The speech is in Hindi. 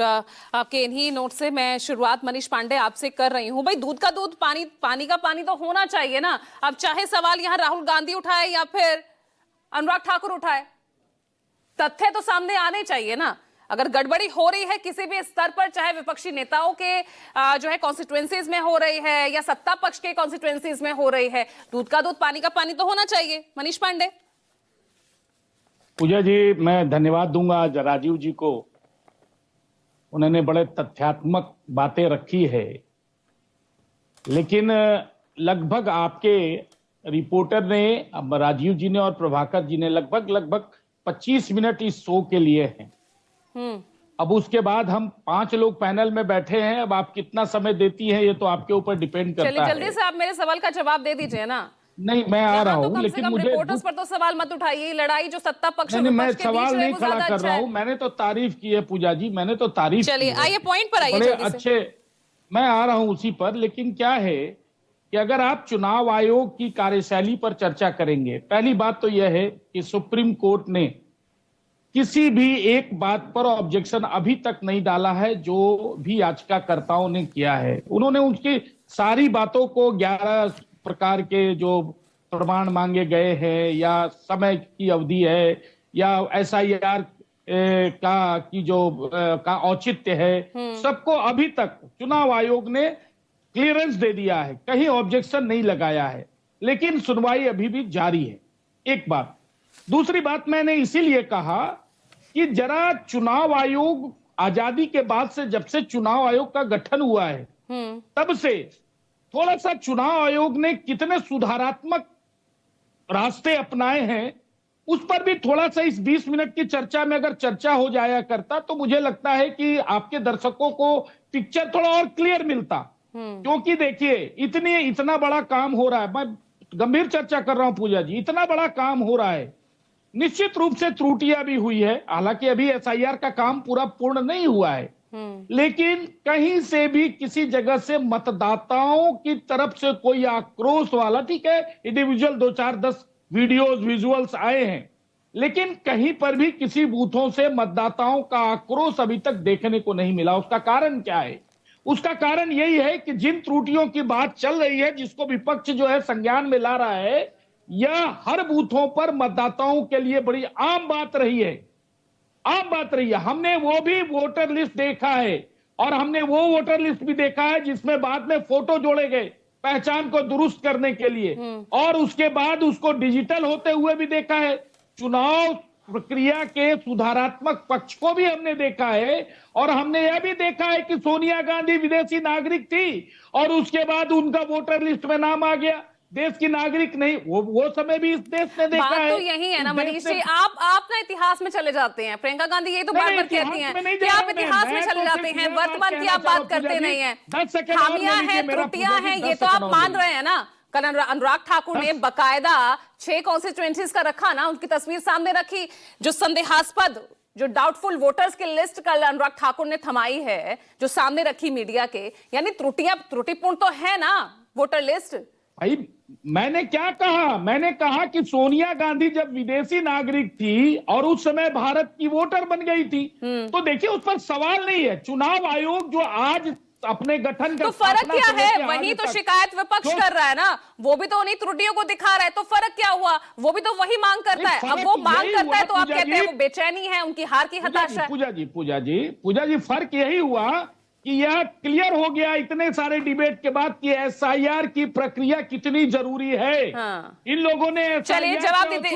के इन्हीं नोट से मैं शुरुआत मनीष पांडे आपसे कर रही हूं। भाई दूध का दूध, पानी पानी का पानी तो होना चाहिए ना। अब चाहे सवाल यहां राहुल गांधी उठाए या फिर अनुराग ठाकुर उठाए, तथ्य तो सामने आने चाहिए ना। अगर गड़बड़ी हो रही है किसी भी स्तर पर, चाहे विपक्षी नेताओं के जो है कॉन्स्टिट्यूएंसीज में हो रही है या सत्ता पक्ष के कॉन्स्टिट्यूएंसीज में हो रही है, दूध का दूध पानी का पानी तो होना चाहिए। मनीष पांडे। पूजा जी, मैं धन्यवाद दूंगा आज राजीव जी को। उन्होंने बड़े तथ्यात्मक बातें रखी है, लेकिन लगभग आपके रिपोर्टर ने, राजीव जी ने और प्रभाकर जी ने लगभग 25 मिनट इस शो के लिए हैं। अब उसके बाद हम 5 लोग पैनल में बैठे हैं। अब आप कितना समय देती हैं ये तो आपके ऊपर डिपेंड करता है। चलिए जल्दी से आप मेरे सवाल का जवाब दे दीजिए ना। नहीं, मैं आ रहा हूँ, तो लेकिन मुझे रिपोर्टर्स पर तो सवाल मत उठाइए। लड़ाई जो सत्ता पक्ष और नहीं, मैं विपक्ष के बीच सवाल है, नहीं वो खड़ा ज्यादा कर अच्छा रहा है। हूँ। मैंने तो तारीफ की है पूजा जी, मैंने तो तारीफ की चलिए है। आइए पॉइंट पर आइए बड़े जल्दी से। अच्छे, मैं आ रहा हूँ उसी पर। लेकिन क्या है कि अगर आप चुनाव आयोग की कार्यशैली पर चर्चा करेंगे, पहली बात तो यह है कि सुप्रीम कोर्ट ने किसी भी एक बात पर ऑब्जेक्शन अभी तक नहीं डाला है। जो भी याचिकाकर्ताओं ने किया है, उन्होंने उनकी सारी बातों को 11 प्रकार के जो प्रमाण मांगे गए हैं, या समय की अवधि है, या एसआईआर का की जो का औचित्य है, सबको अभी तक चुनाव आयोग ने क्लियरेंस दे दिया है, कहीं ऑब्जेक्शन नहीं लगाया है। लेकिन सुनवाई अभी भी जारी है, एक बात। दूसरी बात, मैंने इसीलिए कहा कि जरा चुनाव आयोग आजादी के बाद से, जब से चुनाव आयोग का गठन हुआ है, तब से थोड़ा सा चुनाव आयोग ने कितने सुधारात्मक रास्ते अपनाए हैं, उस पर भी थोड़ा सा इस 20 मिनट की चर्चा में अगर चर्चा हो जाया करता तो मुझे लगता है कि आपके दर्शकों को पिक्चर थोड़ा और क्लियर मिलता। क्योंकि देखिए, इतना बड़ा काम हो रहा है, मैं गंभीर चर्चा कर रहा हूं पूजा जी, इतना बड़ा काम हो रहा है, निश्चित रूप से त्रुटियां भी हुई है। हालांकि अभी एसआईआर का काम पूरा पूर्ण नहीं हुआ है, लेकिन कहीं से भी किसी जगह से मतदाताओं की तरफ से कोई आक्रोश वाला, ठीक है इंडिविजुअल 2-4-10 वीडियोस विजुअल्स आए हैं, लेकिन कहीं पर भी किसी बूथों से मतदाताओं का आक्रोश अभी तक देखने को नहीं मिला। उसका कारण क्या है? उसका कारण यही है कि जिन त्रुटियों की बात चल रही है, जिसको विपक्ष जो है संज्ञान में ला रहा है, यह हर बूथों पर मतदाताओं के लिए बड़ी आम बात रही है, आम बात रही है। हमने वो भी वोटर लिस्ट देखा है, और हमने वो वोटर लिस्ट भी देखा है जिसमें बाद में फोटो जोड़े गए पहचान को दुरुस्त करने के लिए, और उसके बाद उसको डिजिटल होते हुए भी देखा है। चुनाव प्रक्रिया के सुधारात्मक पक्ष को भी हमने देखा है, और हमने यह भी देखा है कि सोनिया गांधी विदेशी नागरिक थी और उसके बाद उनका वोटर लिस्ट में नाम आ गया, देश की नागरिक नहीं। वो समय भी इस देश ने देखा है। बात तो यही है ना मनीष जी, आप ना इतिहास में चले जाते हैं। प्रियंका गांधी यही तो बार बार कहती हैं कि आप इतिहास में चले जाते हैं, वर्तमान की आप बात करते नहीं है। खामियां हैं, त्रुटियां हैं, ये तो आप मान रहे हैं ना। कल अनुराग ठाकुर ने बकायदा 6 कॉन्स्टिट्यूएंसीज का रखा ना, उनकी तस्वीर सामने रखी। जो संदेहास्पद, जो डाउटफुल वोटर्स की लिस्ट कल अनुराग ठाकुर ने थमाई है, जो सामने रखी मीडिया के, यानी त्रुटिपूर्ण तो है ना वोटर लिस्ट। भाई मैंने क्या कहा? मैंने कहा कि सोनिया गांधी जब विदेशी नागरिक थी और उस समय भारत की वोटर बन गई थी, तो देखिए उस पर सवाल नहीं है। चुनाव आयोग जो आज अपने गठन का, तो फर्क क्या है? वही तो शिकायत विपक्ष कर रहा है ना, वो भी तो उन्हीं त्रुटियों को दिखा रहा है। तो फर्क क्या हुआ? वो भी तो वही मांग करता है। अब वो मांग करता है तो आप कहते हैं वो बेचैनी है, उनकी हार की हताशा है। पूजा जी, फर्क यही हुआ कि यह क्लियर हो गया इतने सारे डिबेट के बाद कि एसआईआर की प्रक्रिया कितनी जरूरी है। इन लोगों ने चलिए जवाब दीजिए,